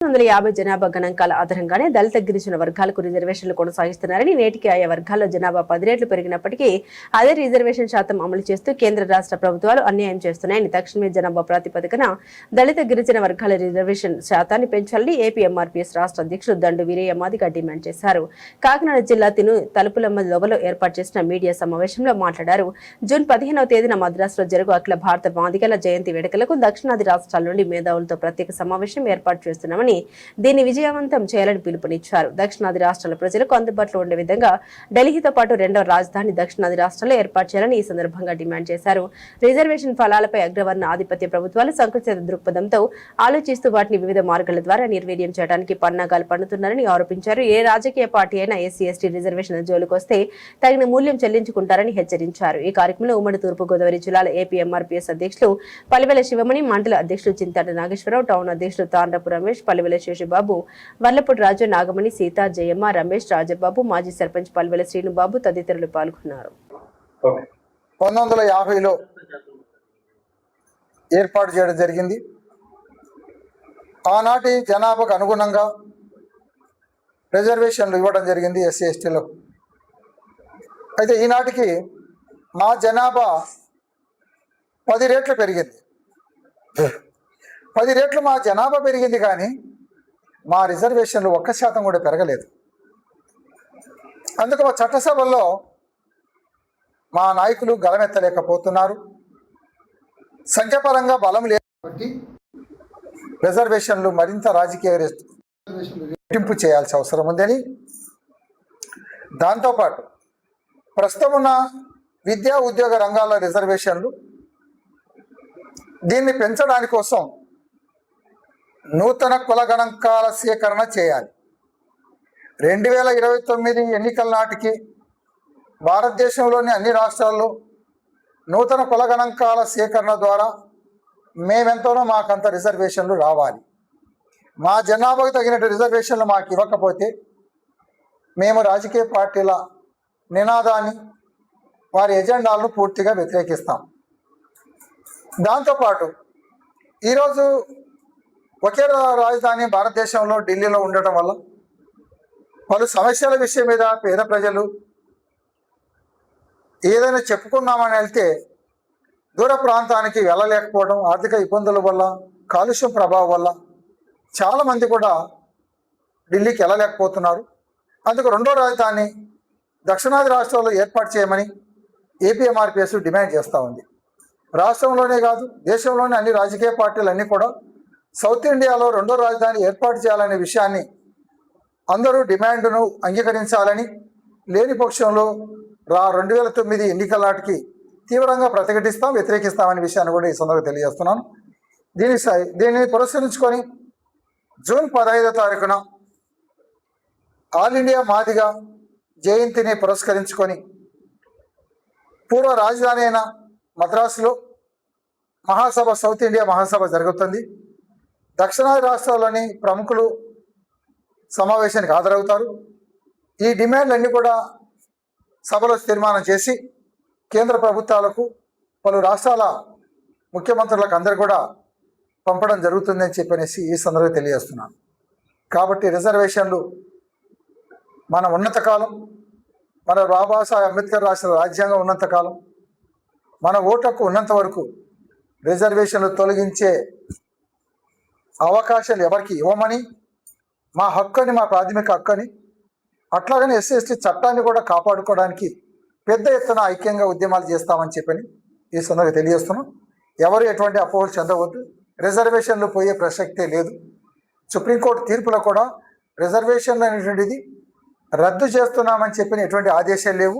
150 జనాభా గణాంకాల ఆధారంగానే దళిత గిరిజన వర్గాలకు రిజర్వేషన్లు కొనసాగిస్తున్నారని, నేటికి ఆయా వర్గాల్లో జనాభా 10 రెట్లు పెరిగినప్పటికీ అదే రిజర్వేషన్ శాతం అమలు చేస్తూ కేంద్ర రాష్ట్ర ప్రభుత్వాలు అన్యాయం చేస్తున్నాయని, తక్షణమే జనాభా ప్రాతిపదికన దళిత గిరిజన వర్గాల రిజర్వేషన్ శాతాన్ని పెంచాలని ఏపీ ఎంఆర్పీఎస్ రాష్ట్ర అధ్యక్షుడు దండు వీరయ్య మాదిగ డిమాండ్ చేశారు. కాకినాడ జిల్లా తలుపులమ్మ లోబలో ఏర్పాటు చేసిన మీడియా సమావేశంలో మాట్లాడారు. జూన్ 15వ తేదీన మద్రాసులో జరుగు అఖిల భారత మాదిగల జయంతి వేడుకలకు దక్షిణాది రాష్ట్రాల నుండి మేధావులతో ప్రత్యేక సమావేశం ఏర్పాటు చేస్తున్నామని, దీన్ని విజయవంతం చేయాలని పిలుపునిచ్చారు. దక్షిణాది రాష్ట్రాల ప్రజలకు అందుబాటులో ఉండే విధంగా ఢిల్లీతో పాటు రెండవ రాజధాని దక్షిణాది రాష్ట్రాల్లో ఏర్పాటు చేయాలని ఈ సందర్భంగా డిమాండ్ చేశారు. రిజర్వేషన్ ఫలాలపై అగ్రవర్ణ ఆధిపత్య ప్రభుత్వాలు సంకుచిత దృక్పథంతో ఆలోచిస్తూ వాటిని వివిధ మార్గాల ద్వారా నిర్వీర్యం చేయడానికి పన్నాగాలు పన్నుతున్నారని ఆరోపించారు. ఏ రాజకీయ పార్టీ అయినా ఎస్సీ ఎస్టీ రిజర్వేషన్ జోలికొస్తే తగిన మూల్యం చెల్లించుకుంటారని హెచ్చరించారు. ఈ కార్యక్రమంలో ఉమ్మడి తూర్పుగోదావరి జిల్లాల ఏపీ ఎంఆర్పీఎస్ అధ్యక్షులు పలివెల శివమణి, మండల అధ్యక్షులు చింతాటి నాగేశ్వరరావు, టౌన్ అధ్యక్షులు తాండపు రమేష్, పలివెల శేషబాబు, వల్లపూడి రాజు, నాగమణి, సీత, జయమ్మ, రమేష్, రాజబాబు, మాజీ సర్పంచ్ పలివెల శ్రీనుబాబు తదితరులు పాల్గొన్నారు. 1950లో ఏర్పాటు చేయడం జరిగింది. ఆనాటి జనాభాకు అనుగుణంగా రిజర్వేషన్లు ఇవ్వడం జరిగింది ఎస్సీ ఎస్టీలో. అయితే ఈనాటికి మా జనాభా 10 రెట్లు పెరిగింది. 10 రెట్లు మా జనాభా పెరిగింది, కానీ మా రిజర్వేషన్లు 1% కూడా పెరగలేదు. అందుకు మా చట్టసభల్లో మా నాయకులు గలమెత్తలేకపోతున్నారు. సంఖ్యాపరంగా బలం లేదు కాబట్టి రిజర్వేషన్లు మరింత రాజకీయ రెట్టింపు చేయాల్సిన అవసరం ఉందని, దాంతోపాటు ప్రస్తుతం ఉన్న విద్యా ఉద్యోగ రంగాల రిజర్వేషన్లు దీన్ని పెంచడానికి కోసం నూతన కుల గణాంకాల సేకరణ చేయాలి. 2029 ఎన్నికల నాటికి భారతదేశంలోని అన్ని రాష్ట్రాల్లో నూతన కుల గణాంకాల సేకరణ ద్వారా మేమెంతనో మాకంత రిజర్వేషన్లు రావాలి. మా జనాభాకు తగినట్టు రిజర్వేషన్లు మాకు ఇవ్వకపోతే మేము రాజకీయ పార్టీల నినాదాన్ని, వారి ఎజెండాలను పూర్తిగా వ్యతిరేకిస్తాం. దాంతోపాటు ఈరోజు ఒకే రాజధాని భారతదేశంలో ఢిల్లీలో ఉండటం వల్ల పలు సమస్యల విషయం మీద పేద ప్రజలు ఏదైనా చెప్పుకున్నామని వెళ్తే దూర ప్రాంతానికి వెళ్ళలేకపోవడం, ఆర్థిక ఇబ్బందుల వల్ల, కాలుష్యం ప్రభావం వల్ల చాలామంది కూడా ఢిల్లీకి వెళ్ళలేకపోతున్నారు. అందుకు రెండో రాజధాని దక్షిణాది రాష్ట్రాల్లో ఏర్పాటు చేయమని ఏపీఎంఆర్పీఎస్ డిమాండ్ చేస్తూ ఉంది. రాష్ట్రంలోనే కాదు, దేశంలోని అన్ని రాజకీయ పార్టీలు అన్నీ కూడా సౌత్ ఇండియాలో రెండో రాజధాని ఏర్పాటు చేయాలనే విషయాన్ని అందరూ డిమాండ్ను అంగీకరించాలని, లేని పక్షంలో 2009 ఎన్నికల నాటికి తీవ్రంగా ప్రతిఘటిస్తాం, వ్యతిరేకిస్తామనే విషయాన్ని కూడా ఈ సందర్భంగా తెలియజేస్తున్నాను. దీనిని పురస్కరించుకొని జూన్ 15వ తారీఖున ఆల్ ఇండియా మాదిగ జయంతిని పురస్కరించుకొని పూర్వ రాజధాని అయిన మద్రాసులో మహాసభ, సౌత్ ఇండియా మహాసభ జరుగుతుంది. దక్షిణాది రాష్ట్రాల్లోని ప్రముఖులు సమావేశానికి హాజరవుతారు. ఈ డిమాండ్లన్నీ కూడా సభలో తీర్మానం చేసి కేంద్ర ప్రభుత్వాలకు, పలు రాష్ట్రాల ముఖ్యమంత్రులకు అందరూ కూడా పంపడం జరుగుతుందని చెప్పనేసి ఈ సందర్భంగా తెలియజేస్తున్నాను. కాబట్టి రిజర్వేషన్లు మన ఉన్నతకాలం, మన బాబాసాహెబ్ అంబేద్కర్ రాసిన రాజ్యాంగం ఉన్నంతకాలం, మన ఓటుకు ఉన్నంత వరకు రిజర్వేషన్లు తొలగించే అవకాశాలు ఎవరికి ఇవ్వమని, మా హక్కుని, మా ప్రాథమిక హక్కుని, అట్లాగనే ఎస్సీ ఎస్టీ చట్టాన్ని కూడా కాపాడుకోవడానికి పెద్ద ఎత్తున ఐక్యంగా ఉద్యమాలు చేస్తామని చెప్పని ఈ సందర్భంగా తెలియజేస్తున్నాం. ఎవరు ఎటువంటి అపోహలు చెందవద్దు. రిజర్వేషన్లు పోయే ప్రసక్తే లేదు. సుప్రీంకోర్టు తీర్పులో కూడా రిజర్వేషన్లు అనేటువంటిది రద్దు చేస్తున్నామని చెప్పిన ఎటువంటి ఆదేశాలు లేవు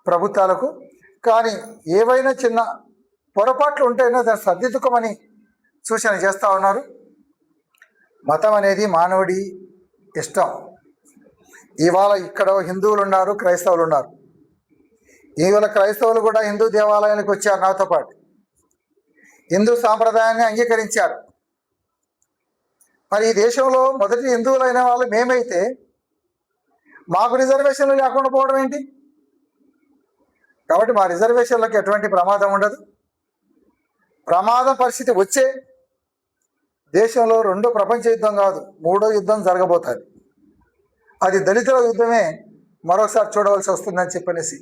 ప్రభుత్వాలకు. కానీ ఏవైనా చిన్న పొరపాట్లు ఉంటేనే దాన్ని సర్దిద్దుకోమని సూచన చేస్తూ ఉన్నారు. మతం అనేది మానవుడి ఇష్టం. ఇవాళ ఇక్కడ హిందువులు ఉన్నారు, క్రైస్తవులు ఉన్నారు. ఇవాళ క్రైస్తవులు కూడా హిందూ దేవాలయానికి వచ్చారు, నాతో పాటు హిందూ సాంప్రదాయాన్ని అంగీకరించారు. మరి ఈ దేశంలో మొదటి హిందువులైన వాళ్ళు మేమైతే మాకు రిజర్వేషన్లు లేకుండా పోవడం ఏంటి? కాబట్టి మా రిజర్వేషన్లకు ఎటువంటి ప్రమాదం ఉండదు. ప్రమాద పరిస్థితి వచ్చే దేశంలో రెండో ప్రపంచ యుద్ధం కాదు, మూడో యుద్ధం జరగబోతుంది. అది దళితుల యుద్ధమే మరోసారి చూడవలసి వస్తుందని చెప్పనేసి